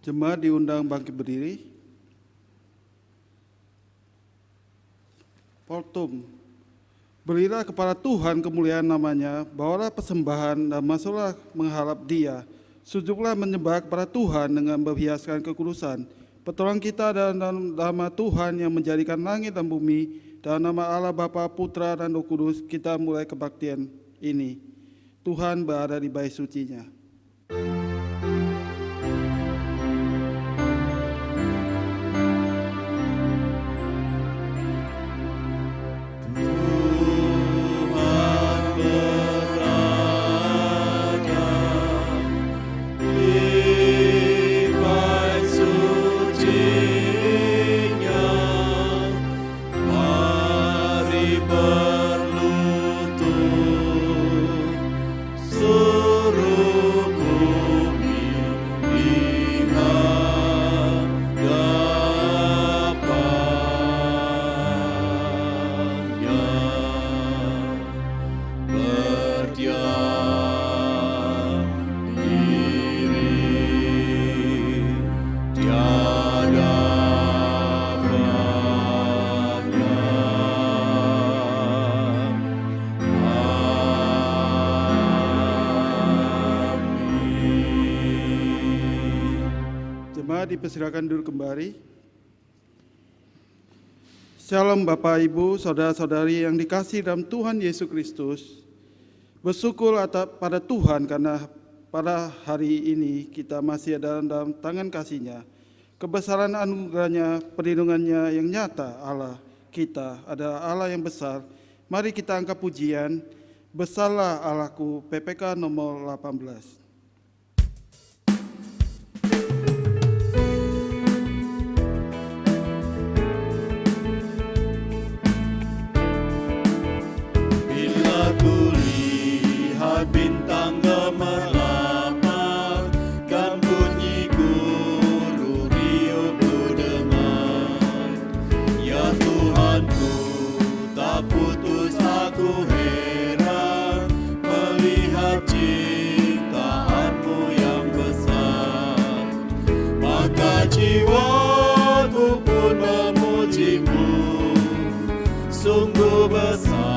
Jemaat diundang bangkit berdiri. Portum. Berilah kepada Tuhan kemuliaan namanya, bawalah persembahan dan masuklah mengharap Dia. Sujudlah menyembah kepada Tuhan dengan berhiaskan kekudusan. Pertolongan kita dalam nama Tuhan yang menjadikan langit dan bumi, dalam nama Allah Bapa, Putra dan Roh Kudus, kita mulai kebaktian ini. Tuhan berada di bait suci-Nya. Dipersilakan duduk kembali. Shalom Bapak, Ibu, Saudara-saudari yang dikasihi dalam Tuhan Yesus Kristus. Bersyukur pada Tuhan karena pada hari ini kita masih ada dalam tangan kasih-Nya. Kebesaran anugerah-Nya, perlindungan-Nya yang nyata. Allah kita adalah Allah yang besar. Mari kita angkat pujian. Besarlah Allahku, PPK nomor 18. Bintang gemerlap dan bunyi guru riuh ku dengar. Ya Tuhanku, tak putus aku heran melihat ciptaanmu yang besar. Maka jiwaku pun memujimu, sungguh besar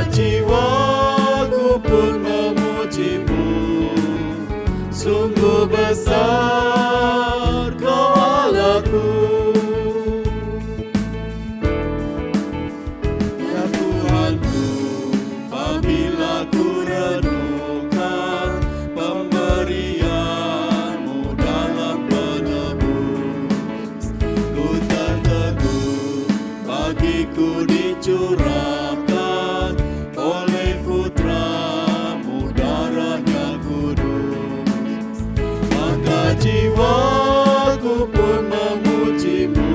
jiwaku pun memujimu, sungguh besar Kau Allahku. Ya Tuhanku, apabila ku renungkan pemberian-Mu dalam penebus, ku terteguh bagiku dicurahkan oleh Putra-Mu darahnya kudus. Maka jiwaku pun memujimu,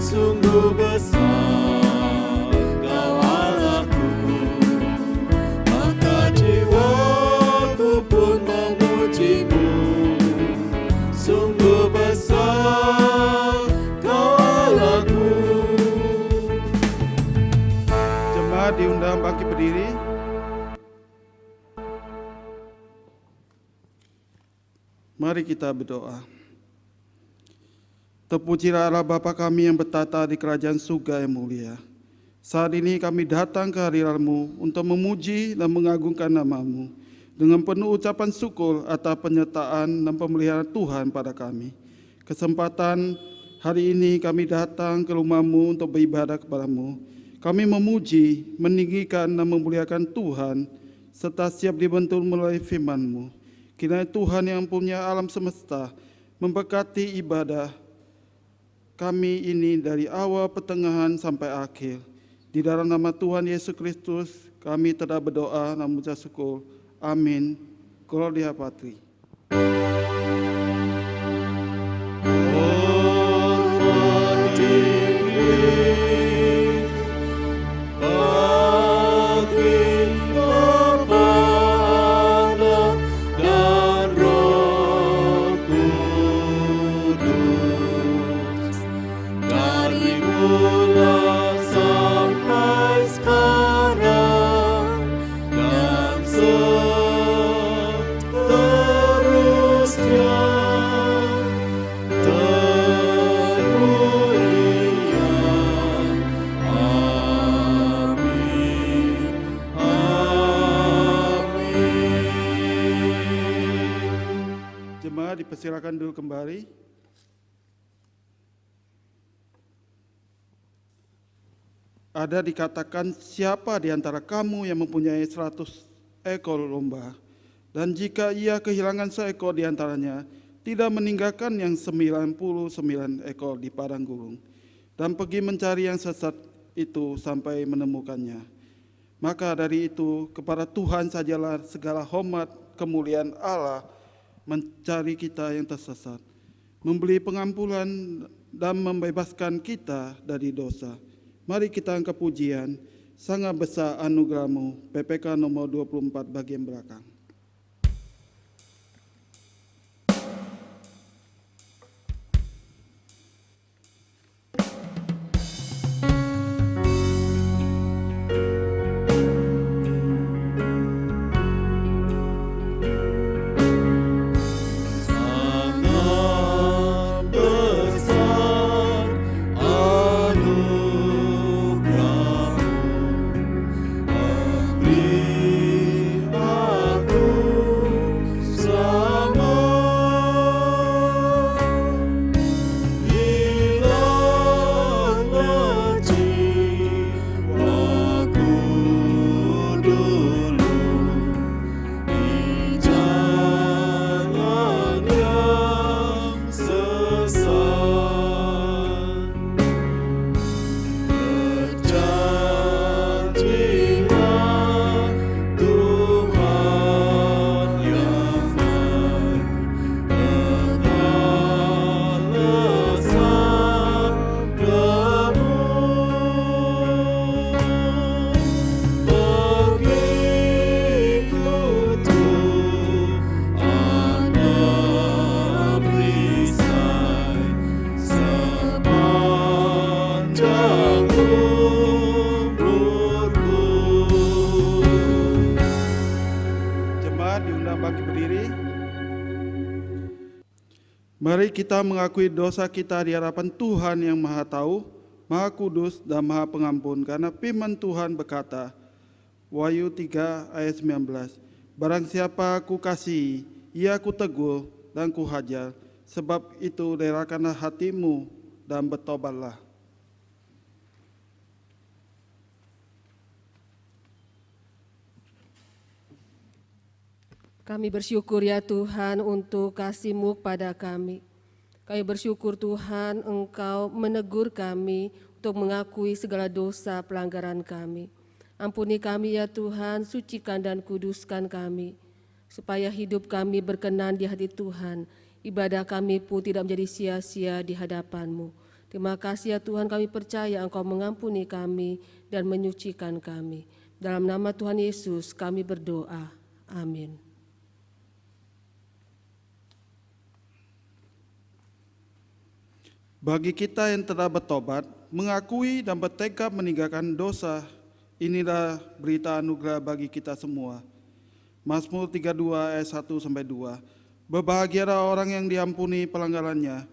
sungguh besar Kau Allahku. Maka jiwaku pun memujimu, sungguh besar Kau Allahku. Diundang bangkit berdiri. Mari kita berdoa. Terpujilah Allah Bapa kami yang bertata di kerajaan surga yang mulia. Saat ini kami datang ke hadirat-Mu untuk memuji dan mengagungkan nama-Mu dengan penuh ucapan syukur atas penyertaan dan pemeliharaan Tuhan pada kami. Kesempatan hari ini kami datang ke rumah-Mu untuk beribadah kepada-Mu. Kami memuji, meninggikan dan memuliakan Tuhan, serta siap dibentuk melalui firman-Mu. Kiranya Tuhan yang punya alam semesta memberkati ibadah kami ini dari awal, pertengahan, sampai akhir. Di dalam nama Tuhan Yesus Kristus, kami telah berdoa dan mengucap syukur. Amin. Gloria Patri. Sampai sekarang dan dulu kembali. Ada dikatakan, siapa di antara kamu yang mempunyai 100 ekor domba, dan jika ia kehilangan seekor di antaranya, tidak meninggalkan yang 99 ekor di padang gurun, dan pergi mencari yang sesat itu sampai menemukannya. Maka dari itu kepada Tuhan sajalah segala hormat kemuliaan Allah mencari kita yang tersesat, memberi pengampunan dan membebaskan kita dari dosa. Mari kita angkat pujian, sangat besar anugerah-Mu, PPK nomor 24 bagian belakang. Mari kita mengakui dosa kita di hadapan Tuhan yang Maha Tahu, Maha Kudus, dan Maha Pengampun. Karena firman Tuhan berkata, Wahyu 3 ayat 19, barang siapa aku kasihi, ia aku tegur dan ku hajar, sebab itu relakanlah hatimu dan bertobatlah. Kami bersyukur ya Tuhan untuk kasih-Mu pada kami. Kami bersyukur Tuhan Engkau menegur kami untuk mengakui segala dosa pelanggaran kami. Ampuni kami ya Tuhan, sucikan dan kuduskan kami, supaya hidup kami berkenan di hati Tuhan, ibadah kami pun tidak menjadi sia-sia di hadapan-Mu. Terima kasih ya Tuhan, kami percaya Engkau mengampuni kami dan menyucikan kami. Dalam nama Tuhan Yesus kami berdoa. Amin. Bagi kita yang telah bertobat, mengakui dan bertekad meninggalkan dosa, inilah berita anugerah bagi kita semua. Mazmur 32 ayat 1-2. Berbahagialah orang yang diampuni pelanggarannya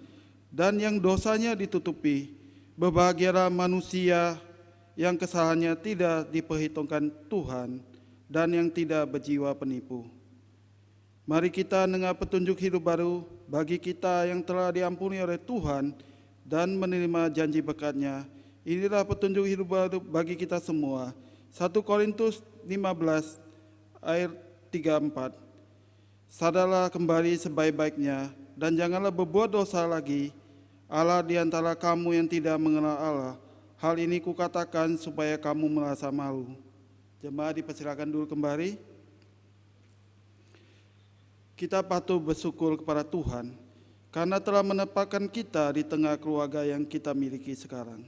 dan yang dosanya ditutupi. Berbahagialah manusia yang kesalahannya tidak diperhitungkan Tuhan dan yang tidak berjiwa penipu. Mari kita dengar petunjuk hidup baru bagi kita yang telah diampuni oleh Tuhan dan menerima janji berkat-Nya. Inilah petunjuk hidup baru bagi kita semua. 1 Korintus 15 ayat 3-4. Sadarlah kembali sebaik-baiknya dan janganlah berbuat dosa lagi. Allah di antara kamu yang tidak mengenal Allah. Hal ini kukatakan supaya kamu merasa malu. Jemaat dipersilakan dulu kembali. Kita patut bersyukur kepada Tuhan karena telah menempatkan kita di tengah keluarga yang kita miliki sekarang.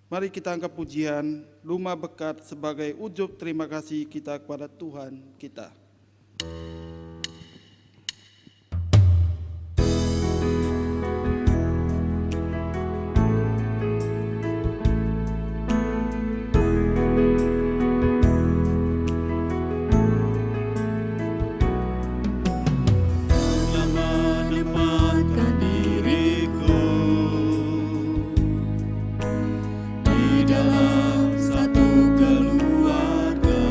Mari kita angkat pujian, rumah berkat sebagai ujub terima kasih kita kepada Tuhan kita. Dalam satu keluarga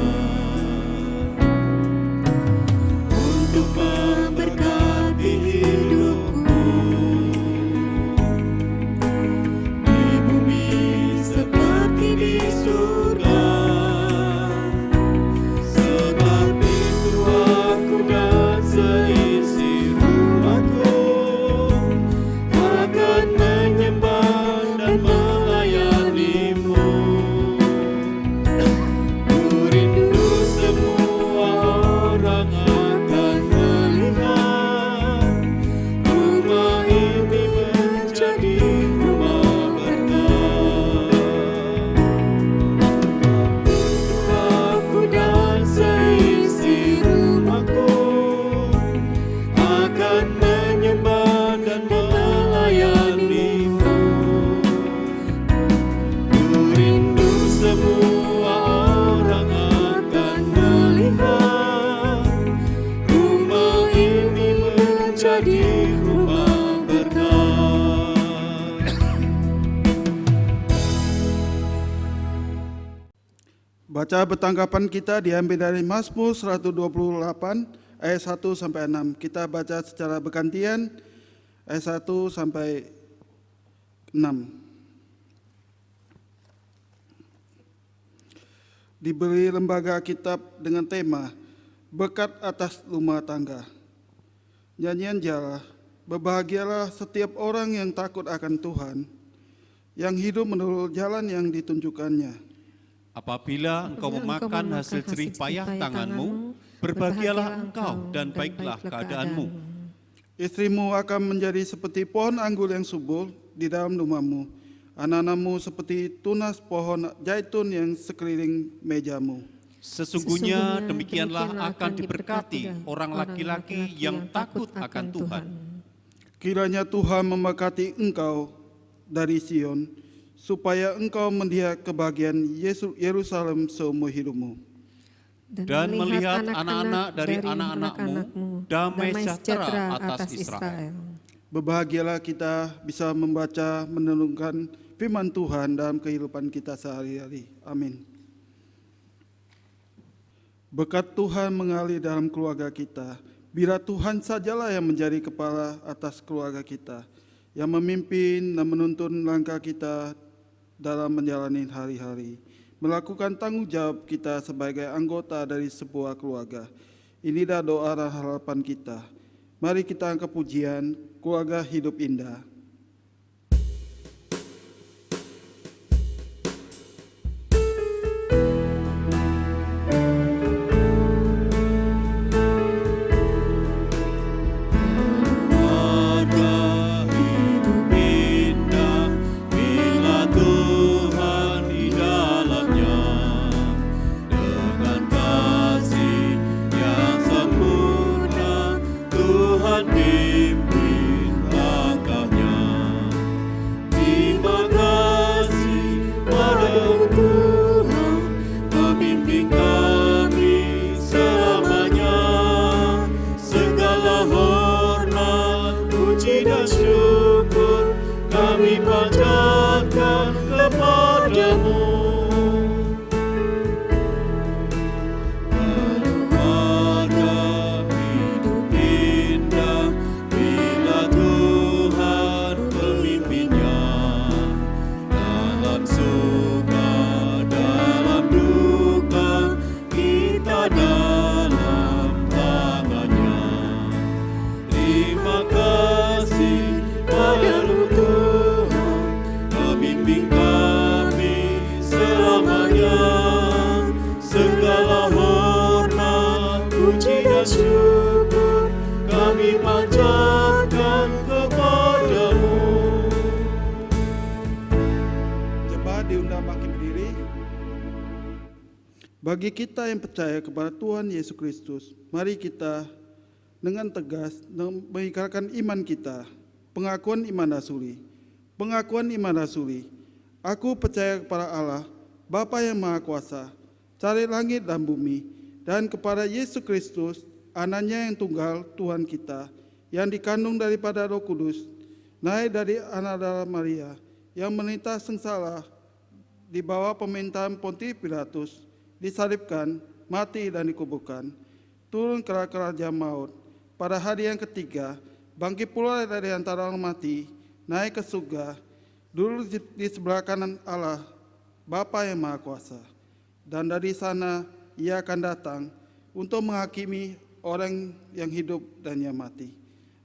Baca bertanggapan kita diambil dari Mazmur 128 ayat 1 sampai 6. Kita baca secara bergantian ayat 1 sampai 6. Diberi lembaga kitab dengan tema Berkat atas rumah tangga. Nyanyian Jala, berbahagialah setiap orang yang takut akan Tuhan, yang hidup menurut jalan yang ditunjukkannya. Apabila engkau memakan hasil jerih payah tanganmu, berbahagialah engkau dan baiklah keadaanmu. Istrimu akan menjadi seperti pohon anggur yang subur di dalam rumahmu, anak-anakmu seperti tunas pohon zaitun yang sekeliling mejamu. Sesungguhnya demikianlah akan diberkati orang laki-laki yang takut akan Tuhan. Kiranya Tuhan memberkati engkau dari Sion, supaya engkau melihat kebahagiaan Yerusalem seumur hidupmu. Dan melihat anak-anak dari anak-anakmu, damai sejahtera atas Israel. Berbahagialah kita bisa membaca, merenungkan firman Tuhan dalam kehidupan kita sehari-hari. Amin. Berkat Tuhan mengalir dalam keluarga kita. Bila Tuhan sajalah yang menjadi kepala atas keluarga kita, yang memimpin dan menuntun langkah kita dalam menjalani hari-hari, melakukan tanggung jawab kita sebagai anggota dari sebuah keluarga. Inilah doa dan harapan kita. Mari kita angkat pujian, keluarga hidup indah. Bagi kita yang percaya kepada Tuhan Yesus Kristus, mari kita dengan tegas mengikrarkan iman kita. Pengakuan iman rasuli. Pengakuan iman rasuli. Aku percaya kepada Allah, Bapa yang Maha Kuasa, Cari langit dan bumi, dan kepada Yesus Kristus, Anaknya yang tunggal, Tuhan kita, yang dikandung daripada Roh Kudus, naik dari anak darah Maria, yang menderita sengsara di bawah pemerintahan Pontius Pilatus, disalibkan, mati dan dikuburkan, turun ke kerajaan maut. Pada hari yang ketiga, bangkit pula dari antara orang mati, naik ke surga, duduk di sebelah kanan Allah, Bapa yang Maha Kuasa. Dan dari sana ia akan datang untuk menghakimi orang yang hidup dan yang mati.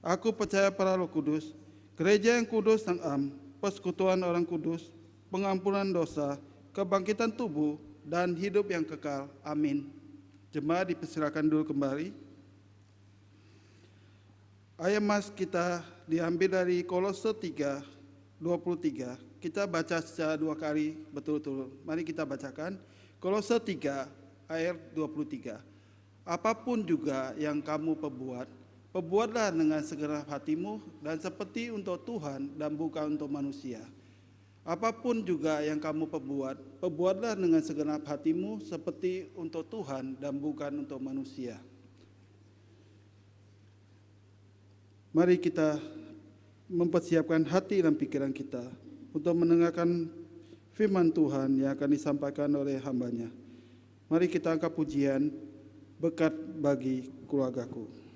Aku percaya pada Roh Kudus, gereja yang kudus dan am, persekutuan orang kudus, pengampunan dosa, kebangkitan tubuh, dan hidup yang kekal. Amin. Jemaat dipersilakan dulu kembali. Ayat mas kita diambil dari Kolose 3:23. Kita baca secara 2 kali betul-betul. Mari kita bacakan. Kolose 3 ayat 23. Apapun juga yang kamu perbuat, perbuatlah dengan segenap hatimu dan seperti untuk Tuhan dan bukan untuk manusia. Apapun juga yang kamu perbuat, perbuatlah dengan segenap hatimu seperti untuk Tuhan dan bukan untuk manusia. Mari kita mempersiapkan hati dan pikiran kita untuk mendengarkan firman Tuhan yang akan disampaikan oleh hamba-Nya. Mari kita angkat pujian, berkat bagi keluargaku.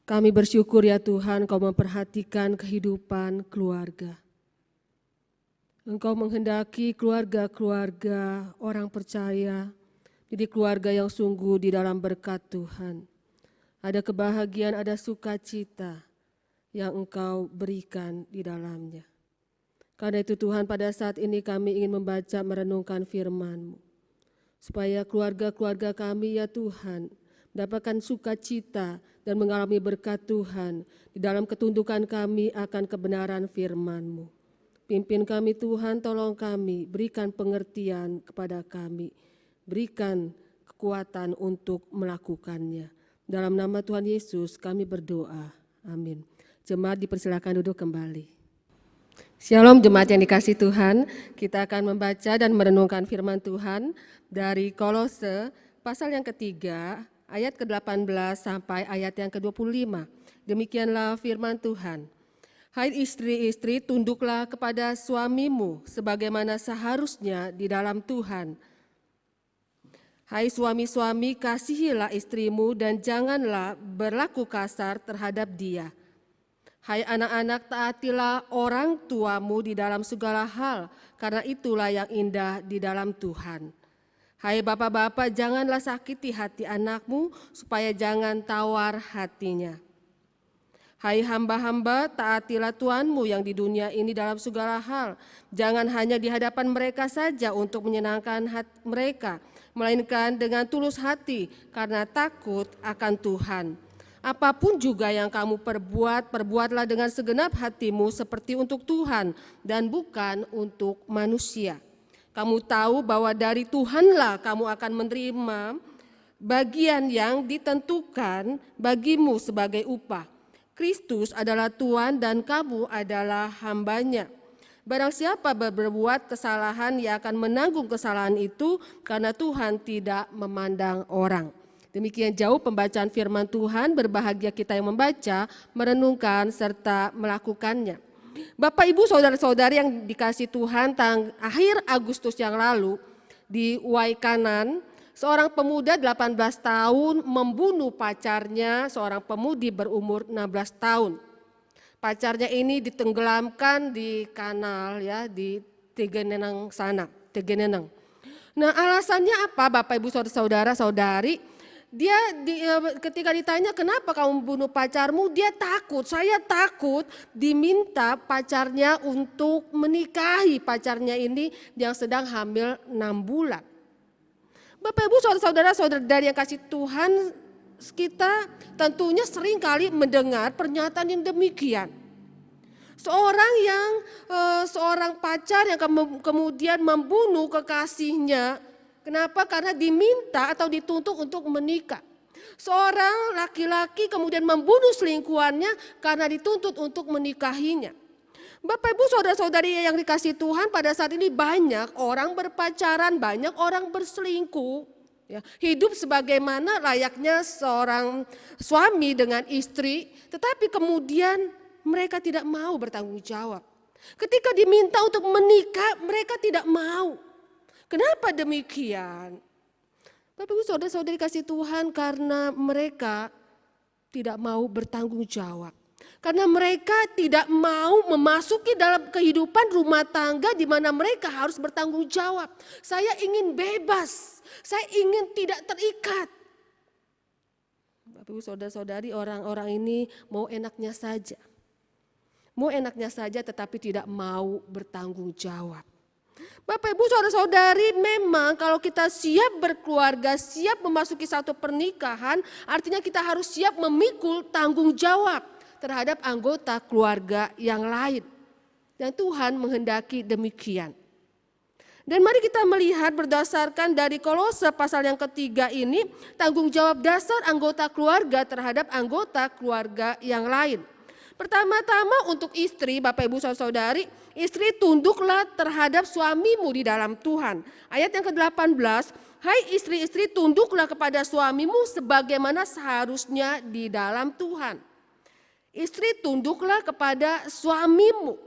Kami bersyukur ya Tuhan, Engkau memperhatikan kehidupan keluarga. Engkau menghendaki keluarga-keluarga orang percaya, jadi keluarga yang sungguh di dalam berkat Tuhan. Ada kebahagiaan, ada sukacita yang Engkau berikan di dalamnya. Karena itu Tuhan, pada saat ini kami ingin membaca merenungkan firman-Mu. Supaya keluarga-keluarga kami ya Tuhan, mendapatkan sukacita dan mengalami berkat Tuhan di dalam ketundukan kami akan kebenaran firman-Mu. Pimpin kami Tuhan, tolong kami, berikan pengertian kepada kami, berikan kekuatan untuk melakukannya. Dalam nama Tuhan Yesus kami berdoa, amin. Jemaat dipersilakan duduk kembali. Shalom jemaat yang dikasih Tuhan, kita akan membaca dan merenungkan firman Tuhan dari Kolose pasal yang ketiga, ayat ke-18 sampai ayat yang ke-25. Demikianlah firman Tuhan. Hai istri-istri, tunduklah kepada suamimu sebagaimana seharusnya di dalam Tuhan. Hai suami-suami, kasihilah istrimu dan janganlah berlaku kasar terhadap dia. Hai anak-anak, taatilah orang tuamu di dalam segala hal, karena itulah yang indah di dalam Tuhan. Hai bapak-bapak, janganlah sakiti hati anakmu, supaya jangan tawar hatinya. Hai hamba-hamba, taatilah Tuhanmu yang di dunia ini dalam segala hal. Jangan hanya di hadapan mereka saja untuk menyenangkan hati mereka, melainkan dengan tulus hati, karena takut akan Tuhan. Apapun juga yang kamu perbuat, perbuatlah dengan segenap hatimu seperti untuk Tuhan dan bukan untuk manusia. Kamu tahu bahwa dari Tuhanlah kamu akan menerima bagian yang ditentukan bagimu sebagai upah. Kristus adalah Tuhan dan kamu adalah hambanya. Barang siapa berbuat kesalahan, ia akan menanggung kesalahan itu karena Tuhan tidak memandang orang. Demikian jauh pembacaan firman Tuhan, berbahagia kita yang membaca, merenungkan, serta melakukannya. Bapak, Ibu, Saudara-saudari yang dikasih Tuhan, akhir Agustus yang lalu di Waikanan, seorang pemuda 18 tahun membunuh pacarnya, seorang pemudi berumur 16 tahun. Pacarnya ini ditenggelamkan di kanal ya di Tegeneneng sana, Tegeneneng. Nah, alasannya apa Bapak Ibu Saudara-saudari? Ketika ditanya kenapa kamu membunuh pacarmu, dia takut. Saya takut diminta pacarnya untuk menikahi pacarnya ini yang sedang hamil 6 bulan. Bapak Ibu saudara-saudari yang kasih Tuhan, kita tentunya sering kali mendengar pernyataan yang demikian. Seorang pacar yang kemudian membunuh kekasihnya. Kenapa? Karena diminta atau dituntut untuk menikah. Seorang laki-laki kemudian membunuh selingkuhannya karena dituntut untuk menikahinya. Bapak Ibu saudara-saudari yang dikasihi Tuhan, pada saat ini banyak orang berpacaran, banyak orang berselingkuh. Ya, hidup sebagaimana layaknya seorang suami dengan istri, tetapi kemudian mereka tidak mau bertanggung jawab. Ketika diminta untuk menikah, mereka tidak mau. Kenapa demikian? Bapak Ibu saudara-saudari kasih Tuhan, karena mereka tidak mau bertanggung jawab. Karena mereka tidak mau memasuki dalam kehidupan rumah tangga di mana mereka harus bertanggung jawab. Saya ingin bebas, saya ingin tidak terikat. Bapak Ibu saudara-saudari, orang-orang ini mau enaknya saja. Mau enaknya saja tetapi tidak mau bertanggung jawab. Bapak Ibu saudara-saudari, memang kalau kita siap berkeluarga, siap memasuki satu pernikahan, artinya kita harus siap memikul tanggung jawab terhadap anggota keluarga yang lain. Dan Tuhan menghendaki demikian. Dan mari kita melihat berdasarkan dari Kolose pasal yang ketiga ini, tanggung jawab dasar anggota keluarga terhadap anggota keluarga yang lain. Pertama-tama untuk istri, Bapak Ibu saudara-saudari, istri tunduklah terhadap suamimu di dalam Tuhan. Ayat yang ke-18, hai istri-istri tunduklah kepada suamimu sebagaimana seharusnya di dalam Tuhan. Istri tunduklah kepada suamimu.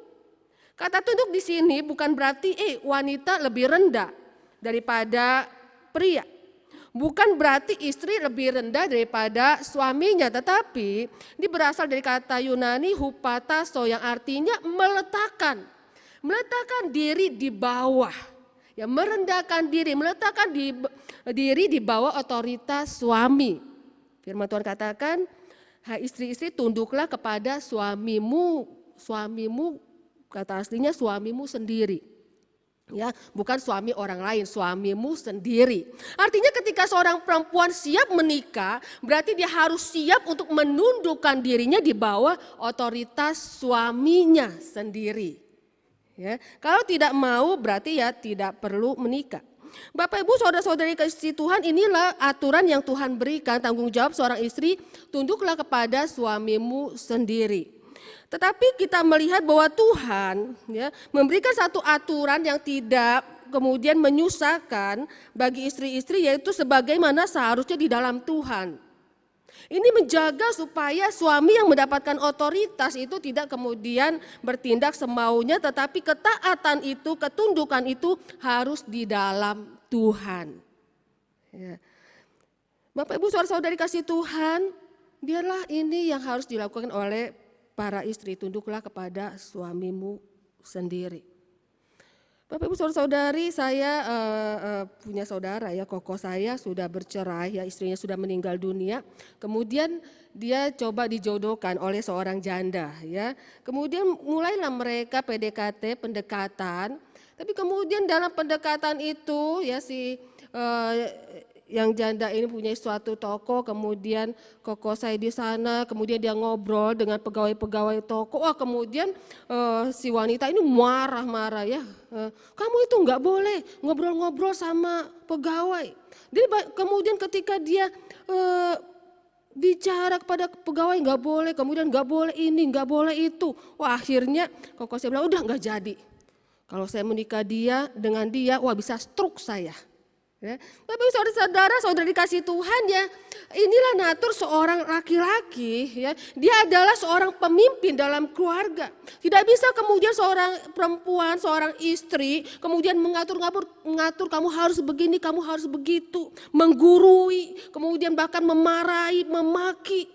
Kata tunduk di sini bukan berarti wanita lebih rendah daripada pria. Bukan berarti istri lebih rendah daripada suaminya, tetapi ini berasal dari kata Yunani hupataso yang artinya meletakkan diri di bawah, ya, merendahkan diri, meletakkan diri di bawah otoritas suami. Firman Tuhan katakan, hai istri-istri tunduklah kepada suamimu kata aslinya suamimu sendiri. Ya, bukan suami orang lain, suamimu sendiri. Artinya ketika seorang perempuan siap menikah, berarti dia harus siap untuk menundukkan dirinya di bawah otoritas suaminya sendiri. Ya, kalau tidak mau berarti ya tidak perlu menikah. Bapak Ibu saudara-saudari kasih Tuhan, inilah aturan yang Tuhan berikan, tanggung jawab seorang istri, tunduklah kepada suamimu sendiri. Tetapi kita melihat bahwa Tuhan ya, memberikan satu aturan yang tidak kemudian menyusahkan bagi istri-istri, yaitu sebagaimana seharusnya di dalam Tuhan. Ini menjaga supaya suami yang mendapatkan otoritas itu tidak kemudian bertindak semaunya, tetapi ketaatan itu, ketundukan itu harus di dalam Tuhan. Ya. Bapak Ibu saudara-saudari kasih Tuhan, biarlah ini yang harus dilakukan oleh para istri, tunduklah kepada suamimu sendiri. Bapak Ibu saudara-saudari, saya punya saudara ya, koko saya sudah bercerai, ya istrinya sudah meninggal dunia. Kemudian dia coba dijodohkan oleh seorang janda ya. Kemudian mulailah mereka PDKT, pendekatan. Tapi kemudian dalam pendekatan itu ya yang janda ini punya suatu toko, kemudian koko saya di sana, kemudian dia ngobrol dengan pegawai-pegawai toko. Wah, kemudian si wanita ini marah-marah ya, kamu itu nggak boleh ngobrol-ngobrol sama pegawai. Jadi kemudian ketika dia bicara kepada pegawai nggak boleh, kemudian nggak boleh ini, nggak boleh itu. Wah, akhirnya koko saya bilang udah nggak jadi. Kalau saya menikah dengan dia, wah bisa stroke saya. Ya. Tapi saudara dikasih Tuhan ya, inilah natur seorang laki-laki ya, dia adalah seorang pemimpin dalam keluarga. Tidak bisa kemudian seorang perempuan, seorang istri kemudian mengatur kamu harus begini, kamu harus begitu, menggurui, kemudian bahkan memarahi, memaki.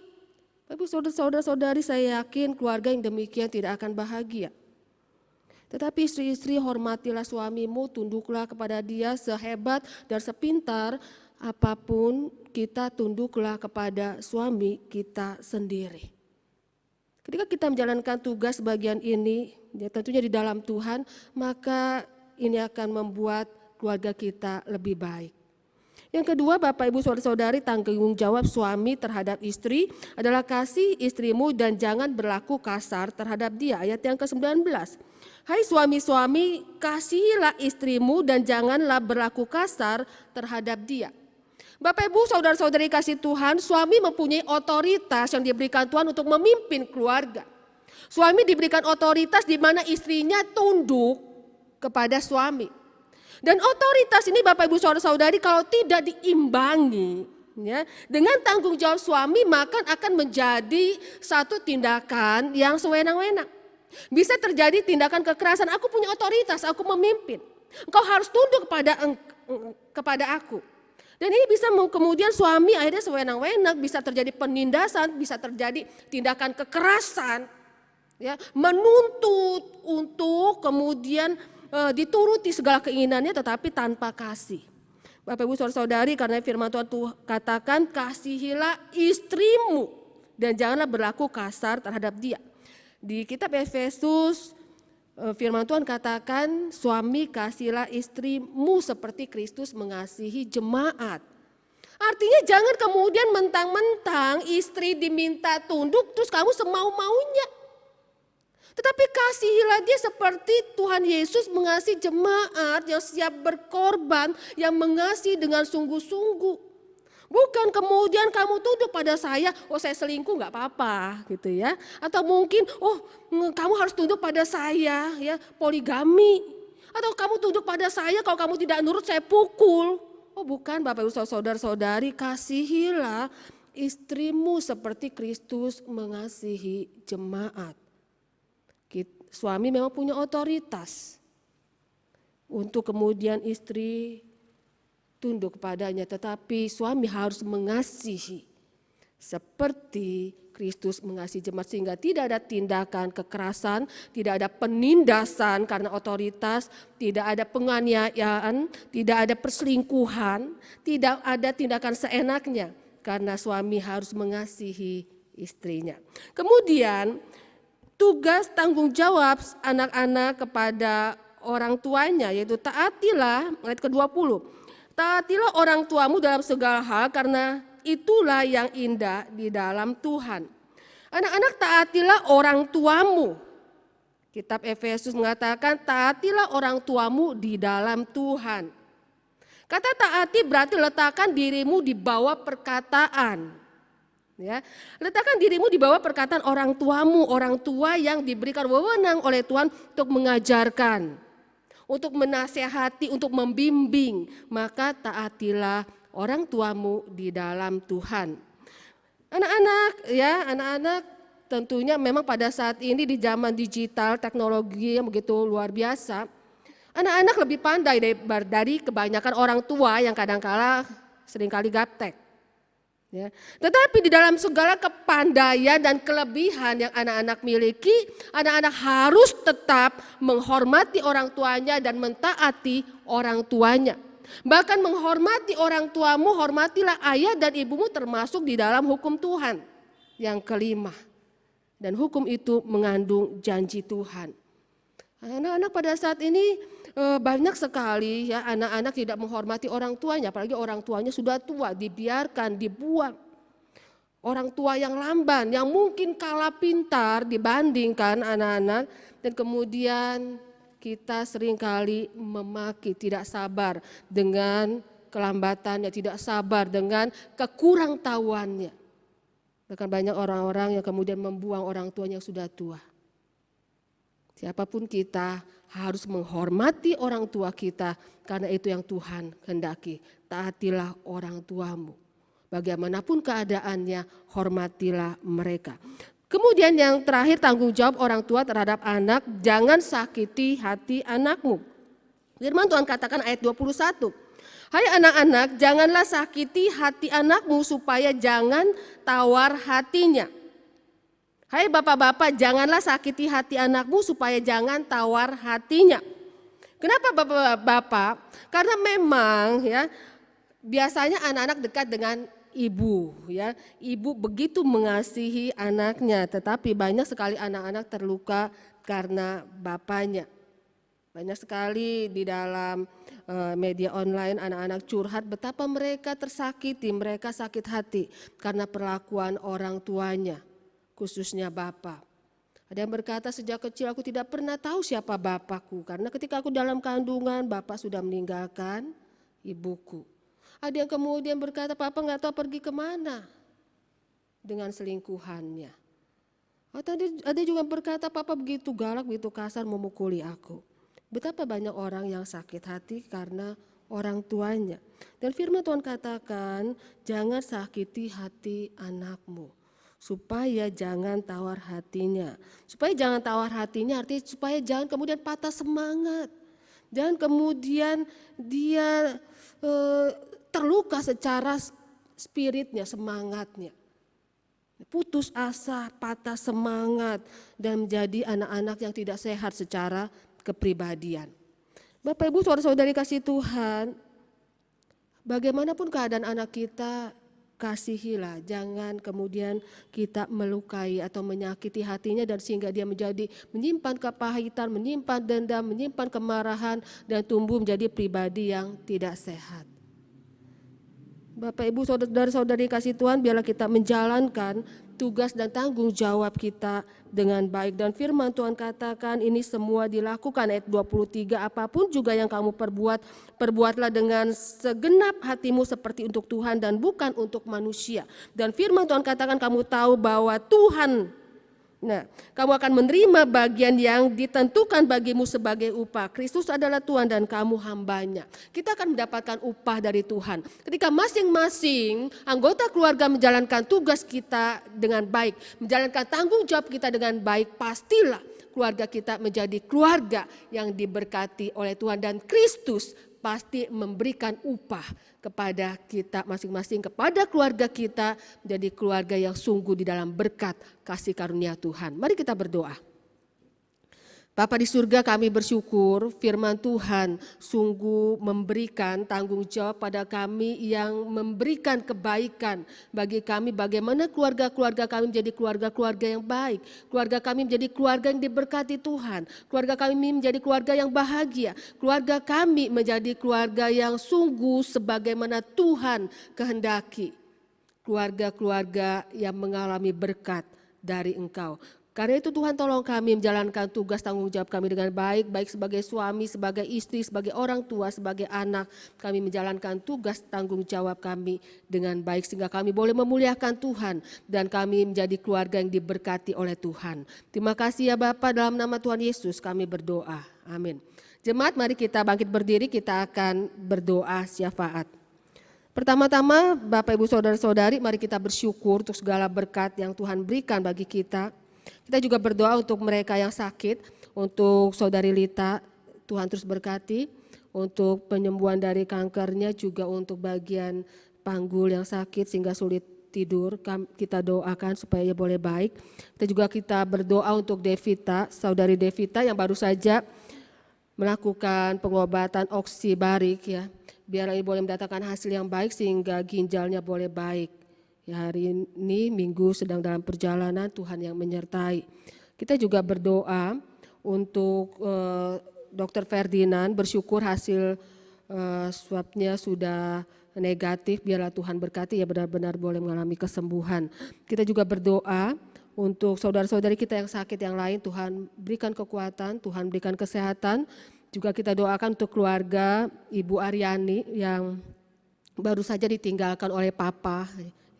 Tapi saudara-saudari, saya yakin keluarga yang demikian tidak akan bahagia. Tetapi istri-istri, hormatilah suamimu, tunduklah kepada dia sehebat dan sepintar apapun, kita tunduklah kepada suami kita sendiri. Ketika kita menjalankan tugas bagian ini, ya tentunya di dalam Tuhan, maka ini akan membuat keluarga kita lebih baik. Yang kedua, Bapak Ibu Saudara-saudari, tanggung jawab suami terhadap istri adalah kasih istrimu dan jangan berlaku kasar terhadap dia. Ayat yang ke-19. Hai suami-suami, kasihilah istrimu dan janganlah berlaku kasar terhadap dia. Bapak Ibu Saudara-saudari kasih Tuhan, suami mempunyai otoritas yang diberikan Tuhan untuk memimpin keluarga. Suami diberikan otoritas di mana istrinya tunduk kepada suami. Dan otoritas ini Bapak Ibu Saudara-saudari kalau tidak diimbangi ya, dengan tanggung jawab suami, maka akan menjadi satu tindakan yang sewenang-wenang. Bisa terjadi tindakan kekerasan, aku punya otoritas, aku memimpin. Engkau harus tunduk kepada aku. Dan ini bisa kemudian suami akhirnya sewenang-wenang, bisa terjadi penindasan, bisa terjadi tindakan kekerasan. Ya, menuntut untuk kemudian dituruti segala keinginannya tetapi tanpa kasih. Bapak Ibu Saudara-saudari, karena firman Tuhan katakan kasihilah istrimu dan janganlah berlaku kasar terhadap dia. Di kitab Efesus firman Tuhan katakan suami kasihilah istrimu seperti Kristus mengasihi jemaat. Artinya jangan kemudian mentang-mentang istri diminta tunduk terus kamu semau-maunya. Tetapi kasihilah dia seperti Tuhan Yesus mengasihi jemaat yang siap berkorban, yang mengasihi dengan sungguh-sungguh. Bukan kemudian kamu tunduk pada saya, oh saya selingkuh nggak apa-apa gitu ya. Atau mungkin kamu harus tunduk pada saya ya, poligami. Atau kamu tunduk pada saya, kalau kamu tidak nurut saya pukul. Oh bukan Bapak Ibu Saudara-saudari, kasihilah istrimu seperti Kristus mengasihi jemaat. Suami memang punya otoritas untuk kemudian istri tunduk kepadanya, tetapi suami harus mengasihi seperti Kristus mengasihi jemaat, sehingga tidak ada tindakan kekerasan, tidak ada penindasan karena otoritas, tidak ada penganiayaan, tidak ada perselingkuhan, tidak ada tindakan seenaknya karena suami harus mengasihi istrinya. Kemudian tugas tanggung jawab anak-anak kepada orang tuanya, yaitu taatilah, ayat ke-20. Taatilah orang tuamu dalam segala hal karena itulah yang indah di dalam Tuhan. Anak-anak, taatilah orang tuamu. Kitab Efesus mengatakan taatilah orang tuamu di dalam Tuhan. Kata taati berarti letakkan dirimu di bawah perkataan. Ya, letakkan dirimu di bawah perkataan orang tuamu, orang tua yang diberikan wewenang oleh Tuhan untuk mengajarkan, untuk menasehati, untuk membimbing. Maka taatilah orang tuamu di dalam Tuhan. Anak-anak tentunya memang pada saat ini di zaman digital, teknologi yang begitu luar biasa, anak-anak lebih pandai dari kebanyakan orang tua yang kadang-kala seringkali gaptek. Ya. Tetapi di dalam segala kepandaian dan kelebihan yang anak-anak miliki, anak-anak harus tetap menghormati orang tuanya dan mentaati orang tuanya. Bahkan menghormati orang tuamu, hormatilah ayah dan ibumu termasuk di dalam hukum Tuhan. Yang kelima, dan hukum itu mengandung janji Tuhan. Anak-anak pada saat ini banyak sekali ya anak-anak tidak menghormati orang tuanya, apalagi orang tuanya sudah tua, dibiarkan, dibuang. Orang tua yang lamban, yang mungkin kalah pintar dibandingkan anak-anak, dan kemudian kita seringkali memaki, tidak sabar dengan kelambatannya, tidak sabar dengan kekurangtahuannya. Bahkan banyak orang-orang yang kemudian membuang orang tuanya yang sudah tua. Siapapun kita harus menghormati orang tua kita karena itu yang Tuhan kehendaki. Taatilah orang tuamu. Bagaimanapun keadaannya, hormatilah mereka. Kemudian yang terakhir, tanggung jawab orang tua terhadap anak, jangan sakiti hati anakmu. Firman Tuhan katakan ayat 21. Hai anak-anak, janganlah sakiti hati anakmu supaya jangan tawar hatinya. Hai bapak-bapak, janganlah sakiti hati anakmu supaya jangan tawar hatinya. Kenapa bapak-bapak? Karena memang ya biasanya anak-anak dekat dengan ibu ya. Ibu begitu mengasihi anaknya, tetapi banyak sekali anak-anak terluka karena bapaknya. Banyak sekali di dalam media online, anak-anak curhat betapa mereka tersakiti, mereka sakit hati karena perlakuan orang tuanya, khususnya bapak. Ada yang berkata, sejak kecil aku tidak pernah tahu siapa bapakku karena ketika aku dalam kandungan bapak sudah meninggalkan ibuku. Ada yang kemudian berkata, papa nggak tahu pergi kemana dengan selingkuhannya. Atau ada juga berkata, papa begitu galak, begitu kasar memukuli aku. Betapa banyak orang yang sakit hati karena orang tuanya. Dan firman Tuhan katakan, jangan sakiti hati anakmu. Supaya jangan tawar hatinya. Supaya jangan tawar hatinya artinya supaya jangan kemudian patah semangat. Jangan kemudian dia terluka secara spiritnya, semangatnya. Putus asa, patah semangat, dan menjadi anak-anak yang tidak sehat secara kepribadian. Bapak Ibu saudara-saudari kasih Tuhan, bagaimanapun keadaan anak kita, kasihilah, jangan kemudian kita melukai atau menyakiti hatinya dan sehingga dia menjadi menyimpan kepahitan, menyimpan dendam, menyimpan kemarahan dan tumbuh menjadi pribadi yang tidak sehat. Bapak Ibu saudara-saudari kasih Tuhan, biarlah kita menjalankan tugas dan tanggung jawab kita dengan baik. Dan firman Tuhan katakan ini semua dilakukan, ayat 23, apapun juga yang kamu perbuat, perbuatlah dengan segenap hatimu seperti untuk Tuhan dan bukan untuk manusia. Dan firman Tuhan katakan kamu tahu bahwa Tuhan, kamu akan menerima bagian yang ditentukan bagimu sebagai upah. Kristus adalah Tuhan dan kamu hambanya. Kita akan mendapatkan upah dari Tuhan. Ketika masing-masing anggota keluarga menjalankan tugas kita dengan baik, menjalankan tanggung jawab kita dengan baik, pastilah keluarga kita menjadi keluarga yang diberkati oleh Tuhan. Dan Kristus pasti memberikan upah kepada kita masing-masing, kepada keluarga kita, menjadi keluarga yang sungguh di dalam berkat kasih karunia Tuhan. Mari kita berdoa. Bapa di surga, kami bersyukur firman Tuhan sungguh memberikan tanggung jawab pada kami yang memberikan kebaikan bagi kami, bagaimana keluarga-keluarga kami menjadi keluarga-keluarga yang baik, keluarga kami menjadi keluarga yang diberkati Tuhan, keluarga kami menjadi keluarga yang bahagia, keluarga kami menjadi keluarga yang sungguh sebagaimana Tuhan kehendaki, keluarga-keluarga yang mengalami berkat dari Engkau. Karena itu Tuhan tolong kami menjalankan tugas tanggung jawab kami dengan baik, baik sebagai suami, sebagai istri, sebagai orang tua, sebagai anak. Kami menjalankan tugas tanggung jawab kami dengan baik sehingga kami boleh memuliakan Tuhan dan kami menjadi keluarga yang diberkati oleh Tuhan. Terima kasih ya Bapa, dalam nama Tuhan Yesus kami berdoa. Amin. Jemaat, mari kita bangkit berdiri, kita akan berdoa syafaat. Pertama-tama Bapak Ibu Saudara-saudari, mari kita bersyukur untuk segala berkat yang Tuhan berikan bagi kita. Kita juga berdoa untuk mereka yang sakit, untuk saudari Lita, Tuhan terus berkati, untuk penyembuhan dari kankernya, juga untuk bagian panggul yang sakit sehingga sulit tidur, kita doakan supaya ia boleh baik. Kita berdoa untuk Devita, saudari Devita yang baru saja melakukan pengobatan oksibarik ya, biar ia boleh mendatangkan hasil yang baik sehingga ginjalnya boleh baik. Ya, hari ini Minggu sedang dalam perjalanan, Tuhan yang menyertai. Kita juga berdoa untuk Dr. Ferdinand, bersyukur hasil swabnya sudah negatif, biarlah Tuhan berkati ya benar-benar boleh mengalami kesembuhan. Kita juga berdoa untuk saudara-saudari kita yang sakit yang lain, Tuhan berikan kekuatan, Tuhan berikan kesehatan. Juga kita doakan untuk keluarga Ibu Aryani yang baru saja ditinggalkan oleh Papa.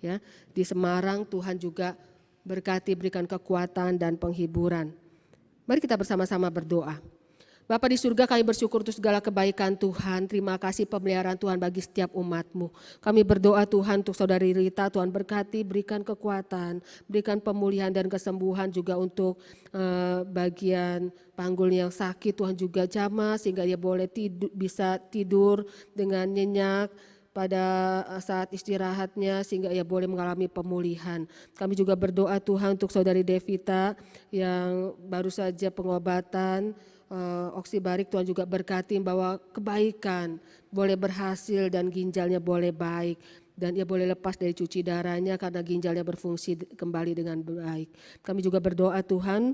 Ya, di Semarang, Tuhan juga berkati, berikan kekuatan dan penghiburan. Mari kita bersama-sama berdoa. Bapa di surga, kami bersyukur untuk segala kebaikan Tuhan. Terima kasih pemeliharaan Tuhan bagi setiap umat-Mu. Kami berdoa Tuhan untuk saudari Rita, Tuhan berkati, berikan kekuatan, berikan pemulihan dan kesembuhan juga untuk bagian panggul yang sakit. Tuhan juga jamah sehingga dia boleh bisa tidur dengan nyenyak pada saat istirahatnya sehingga ia boleh mengalami pemulihan. Kami juga berdoa Tuhan untuk saudari Devita yang baru saja pengobatan oksibarik, Tuhan juga berkati bahwa kebaikan boleh berhasil dan ginjalnya boleh baik. dan ia boleh lepas dari cuci darahnya karena ginjalnya berfungsi kembali dengan baik. Kami juga berdoa Tuhan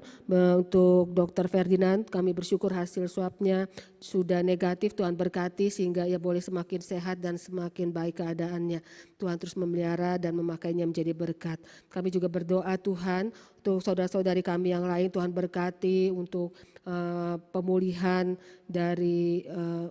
untuk Dr. Ferdinand, kami bersyukur hasil swabnya sudah negatif, Tuhan berkati sehingga ia boleh semakin sehat dan semakin baik keadaannya. Tuhan terus memelihara dan memakainya menjadi berkat. Kami juga berdoa Tuhan untuk saudara-saudari kami yang lain, Tuhan berkati untuk pemulihan dari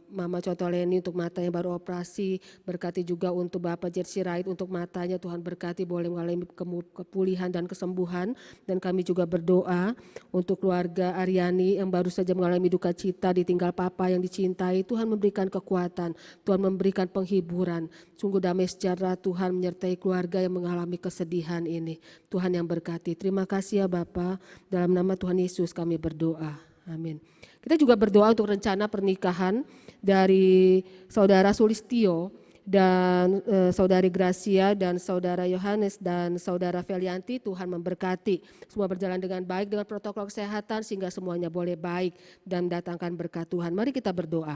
Mama Cotoleni untuk mata yang baru operasi, berkati juga untuk Bapak Jersey Wright untuk matanya, Tuhan berkati boleh mengalami kepulihan dan kesembuhan. Dan kami juga berdoa untuk keluarga Aryani yang baru saja mengalami duka cita ditinggal Papa yang dicintai, Tuhan memberikan kekuatan, Tuhan memberikan penghiburan, sungguh damai sejahtera Tuhan menyertai keluarga yang mengalami kesedihan ini. Tuhan yang berkati, terima kasih ya Bapa, dalam nama Tuhan Yesus kami berdoa. Amin. Kita juga berdoa untuk rencana pernikahan dari Saudara Sulistio dan Saudari Gracia dan Saudara Yohanes dan Saudara Felianti. Tuhan memberkati, semua berjalan dengan baik dengan protokol kesehatan sehingga semuanya boleh baik dan datangkan berkat Tuhan. Mari kita berdoa.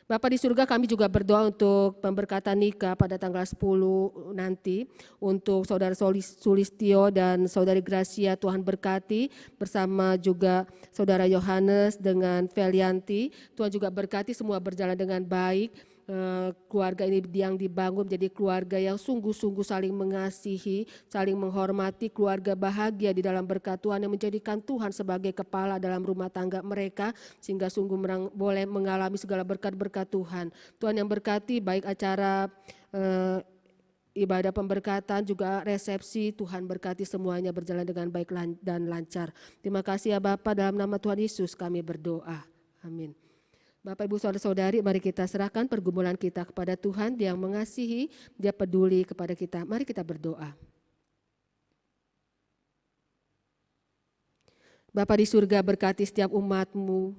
Bapa di surga, kami juga berdoa untuk pemberkatan nikah pada tanggal 10 nanti untuk Saudara Sulistio dan Saudari Gracia. Tuhan berkati bersama juga Saudara Yohanes dengan Felianti. Tuhan juga berkati semua berjalan dengan baik. Keluarga ini yang dibangun menjadi keluarga yang sungguh-sungguh saling mengasihi, saling menghormati, keluarga bahagia di dalam berkat Tuhan yang menjadikan Tuhan sebagai kepala dalam rumah tangga mereka sehingga sungguh boleh mengalami segala berkat-berkat Tuhan. Tuhan yang berkati baik acara ibadah pemberkatan juga resepsi, Tuhan berkati semuanya berjalan dengan baik dan lancar. Terima kasih ya Bapa, dalam nama Tuhan Yesus kami berdoa. Amin. Bapak Ibu Saudara-saudari, mari kita serahkan pergumulan kita kepada Tuhan. Dia yang mengasihi, Dia peduli kepada kita. Mari kita berdoa. Bapa di surga, berkati setiap umat-Mu.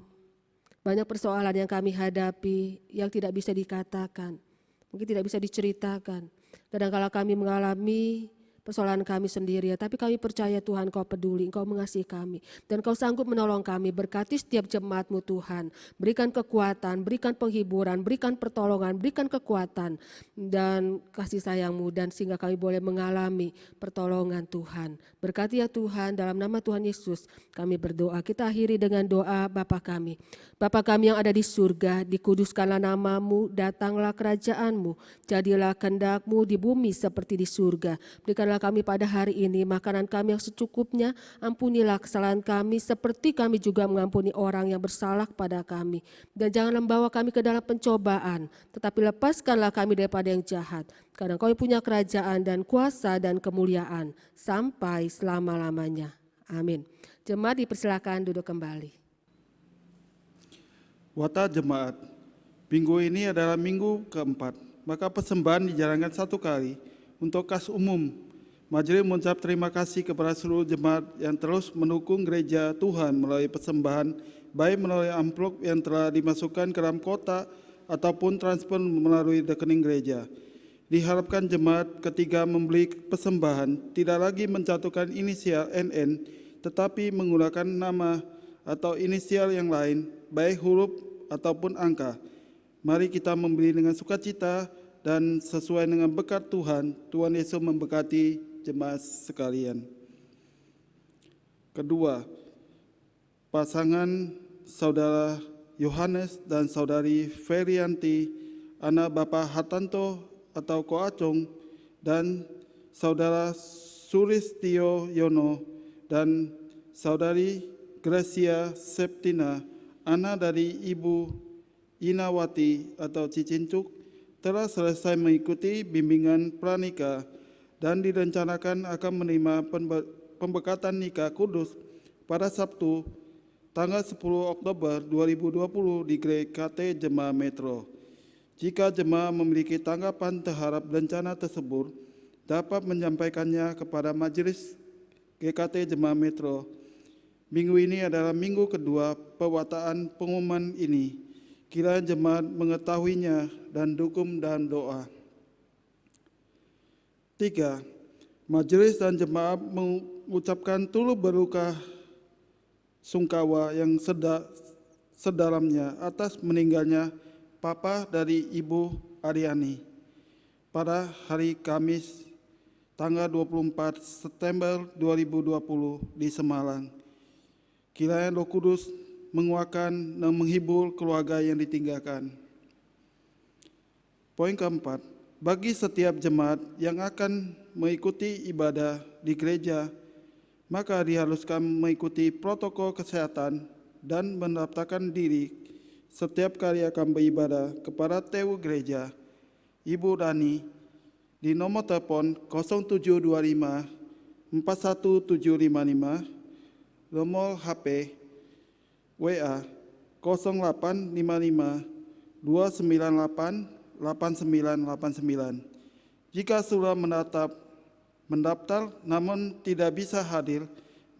Banyak persoalan yang kami hadapi yang tidak bisa dikatakan, mungkin tidak bisa diceritakan. Kadang-kala kami mengalami persoalan kami sendiri, tapi kami percaya Tuhan Kau peduli, Engkau mengasihi kami, dan Kau sanggup menolong kami. Berkati setiap jemaat-Mu Tuhan, berikan kekuatan, berikan penghiburan, berikan pertolongan, berikan kekuatan dan kasih sayang-Mu, dan sehingga kami boleh mengalami pertolongan Tuhan. Berkati ya Tuhan, dalam nama Tuhan Yesus kami berdoa. Kita akhiri dengan doa Bapa kami. Bapa kami yang ada di surga, dikuduskanlah nama-Mu, datanglah kerajaan-Mu, jadilah kehendak-Mu di bumi seperti di surga. Berikanlah kami pada hari ini makanan kami yang secukupnya, ampunilah kesalahan kami seperti kami juga mengampuni orang yang bersalah kepada kami. Dan jangan membawa kami ke dalam pencobaan, tetapi lepaskanlah kami daripada yang jahat. Karena Kau punya kerajaan dan kuasa dan kemuliaan sampai selama-lamanya. Amin. Jemaat dipersilakan duduk kembali. Wata jemaat, minggu ini adalah minggu keempat, maka persembahan dijalankan satu kali untuk kas umum. Majelis mengucap terima kasih kepada seluruh jemaat yang terus mendukung gereja Tuhan melalui persembahan, baik melalui amplop yang telah dimasukkan ke dalam kotak ataupun transfer melalui rekening gereja. Diharapkan jemaat ketika membeli persembahan tidak lagi mencantumkan inisial NN, tetapi menggunakan nama atau inisial yang lain, baik huruf ataupun angka. Mari kita membeli dengan sukacita dan sesuai dengan berkat Tuhan. Tuhan Yesus memberkati jemaat sekalian. Kedua, pasangan Saudara Yohanes dan Saudari Ferianti, anak Bapak Hartanto atau Koacong, dan Saudara Sulistio Yono dan Saudari Gracia Septina, anak dari Ibu Inawati atau Cicincuk, telah selesai mengikuti bimbingan pranikah dan direncanakan akan menerima pembekatan nikah kudus pada Sabtu tanggal 10 Oktober 2020 di GKT Jemaah Metro. Jika jemaah memiliki tanggapan terhadap rencana tersebut, dapat menyampaikannya kepada Majelis GKT Jemaah Metro. Minggu ini adalah minggu kedua pewartaan pengumuman ini. Kiranya jemaat mengetahuinya dan dukung dan doa. 3. Majelis dan jemaat mengucapkan turut berduka sungkawa yang sedalamnya atas meninggalnya Papa dari Ibu Aryani. pada hari Kamis tanggal 24 September 2020 di Semalang. Kiranya Roh Kudus menguatkan dan menghibur keluarga yang ditinggalkan. Poin keempat, bagi setiap jemaat yang akan mengikuti ibadah di gereja, maka diharuskan mengikuti protokol kesehatan dan mendaftarkan diri setiap kali akan beribadah kepada TU Gereja Ibu Rani di nomor telepon 0725 41755, nomor HP WA 0855 298 8989. Jika sudah mendaftar namun tidak bisa hadir,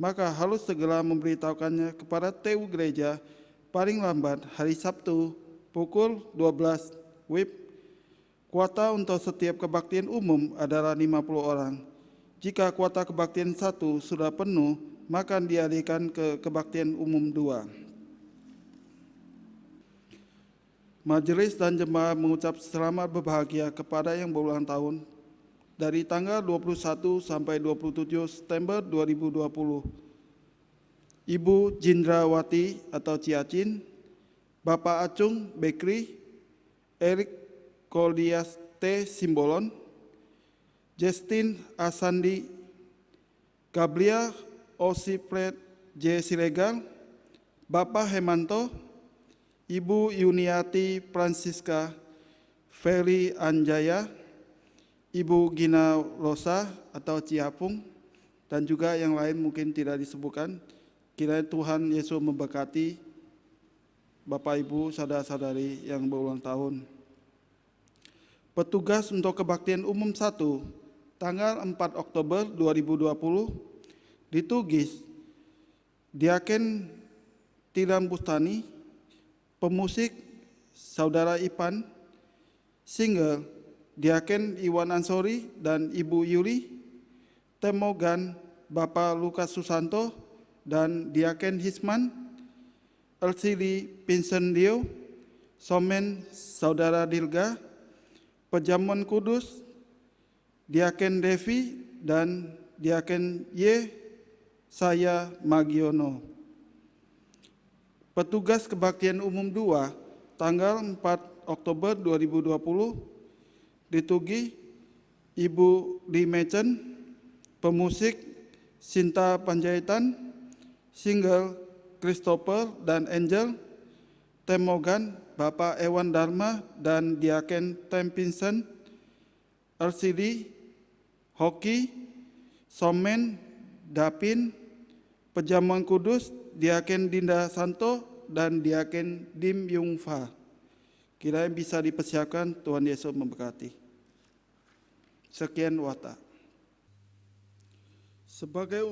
maka harus segera memberitahukannya kepada TU Gereja paling lambat hari Sabtu pukul 12 WIB. Kuota untuk setiap kebaktian umum adalah 50 orang. Jika kuota kebaktian 1 sudah penuh, maka dialihkan ke kebaktian umum 2. Majelis dan jemaat mengucap selamat berbahagia kepada yang berulang tahun dari tanggal 21 sampai 27 September 2020. Ibu Jindrawati atau Ciacin, Bapak Acung Bekri, Erik Koldias T. Simbolon, Justin Asandi, Gabriel Osipret J. Siregar, Bapak Hemanto, Ibu Yuniati Francisca Ferry Anjaya, Ibu Gina Losa atau Ciapung, dan juga yang lain mungkin tidak disebutkan. Kiranya Tuhan Yesus memberkati Bapak Ibu saudara-saudari yang berulang tahun. Petugas untuk kebaktian umum 1 tanggal 4 Oktober 2020 ditugis Diaken Tiram Bustani, pemusik Saudara Ipan, singer Diaken Iwan Ansori dan Ibu Yuli, temogan Bapak Lukas Susanto dan Diaken Hisman, LCD Vincent Dio, somen Saudara Dilga, pejamuan kudus Diaken Devi dan Diaken Y. Saya Magiono. Petugas kebaktian umum 2 tanggal 4 Oktober 2020 ditugi Ibu Limecen, pemusik Sinta Panjaitan, single Christopher dan Angel, temogan Bapak Ewan Dharma dan Diaken Tempinson, LCD Hoki, somen Dapin, pejamuan kudus Diaken Dinda Santo dan Diaken Dim Yung Fa. Kiranya bisa dipersiapkan, Tuhan Yesus memberkati. Sekian wata. Sebagai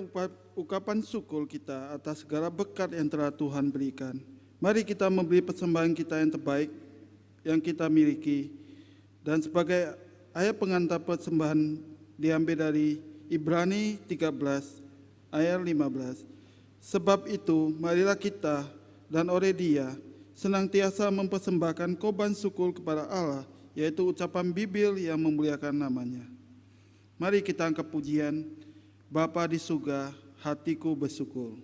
ungkapan syukur kita atas segala berkat yang telah Tuhan berikan, mari kita memberi persembahan kita yang terbaik yang kita miliki. Dan sebagai ayat pengantar persembahan diambil dari Ibrani 13 ayat 15. Sebab itu, marilah kita dan oleh Dia senantiasa mempersembahkan korban syukur kepada Allah, yaitu ucapan bibir yang memuliakan namanya. Mari kita angkat pujian, Bapa di surga, hatiku bersyukur.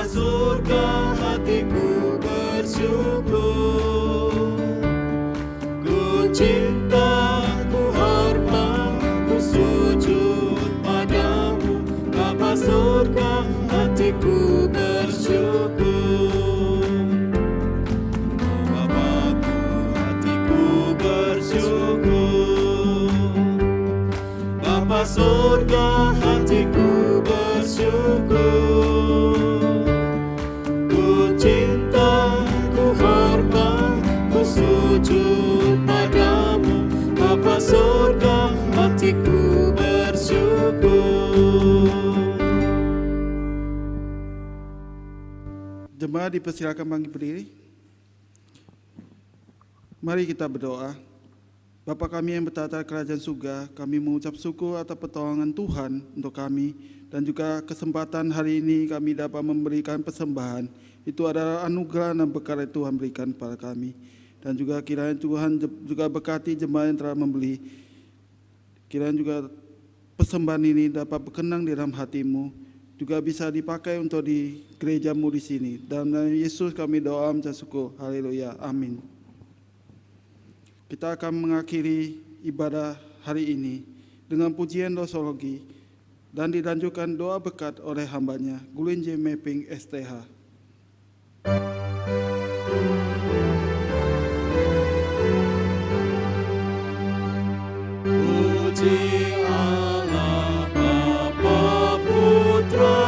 Surga hatiku bersyukur, ku cinta, ku hormat, ku sujud padamu. Bapa surga hatiku bersyukur, Bapakku hatiku bersyukur, Bapa surga hatiku bersyukur. Sujud padamu, Bapa surga, hatiku bersyukur. Jemaat dipersilakan bangkit berdiri. Mari kita berdoa. Bapa kami yang bertata di kerajaan surga, kami mengucap syukur atas pertolongan Tuhan untuk kami, dan juga kesempatan hari ini kami dapat memberikan persembahan. Itu adalah anugerah dan berkat yang Tuhan berikan kepada kami. Dan juga kiranya Tuhan juga berkati jemaat yang telah membeli. Kiranya juga persembahan ini dapat berkenan di dalam hatimu, juga bisa dipakai untuk di gerejamu di sini. Dalam nama Yesus kami doa mengucap syukur. Haleluya. Amin. Kita akan mengakhiri ibadah hari ini dengan pujian doxologi dan dilanjutkan doa berkat oleh hambanya, Gulin J. Mapping STH. Puji Allah Bapa Putra,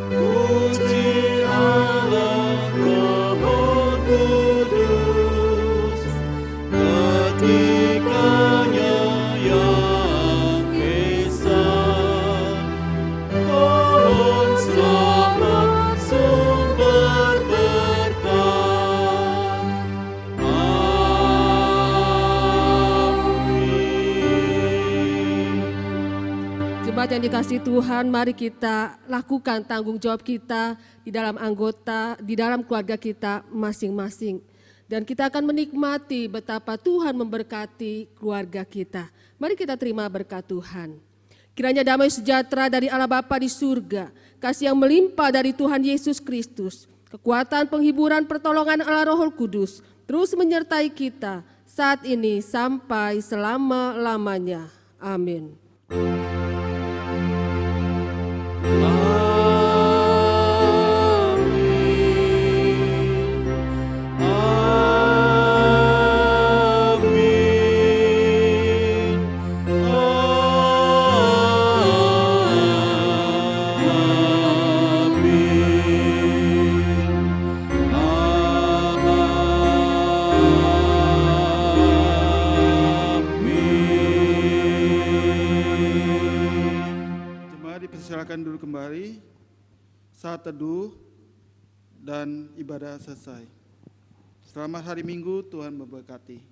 puji Allah Roh Kudus, ketiganya yang esa, pohon selamat sumber berkah. Jemaat yang dikasihi Tuhan, mari kita lakukan tanggung jawab kita di dalam anggota, di dalam keluarga kita masing-masing. Dan kita akan menikmati betapa Tuhan memberkati keluarga kita. Mari kita terima berkat Tuhan. Kiranya damai sejahtera dari Allah Bapa di surga, kasih yang melimpah dari Tuhan Yesus Kristus, kekuatan penghiburan pertolongan Allah Roh Kudus, terus menyertai kita saat ini sampai selama-lamanya. Amin. Silakan duduk kembali, saat teduh dan ibadah selesai. Selamat hari Minggu, Tuhan memberkati.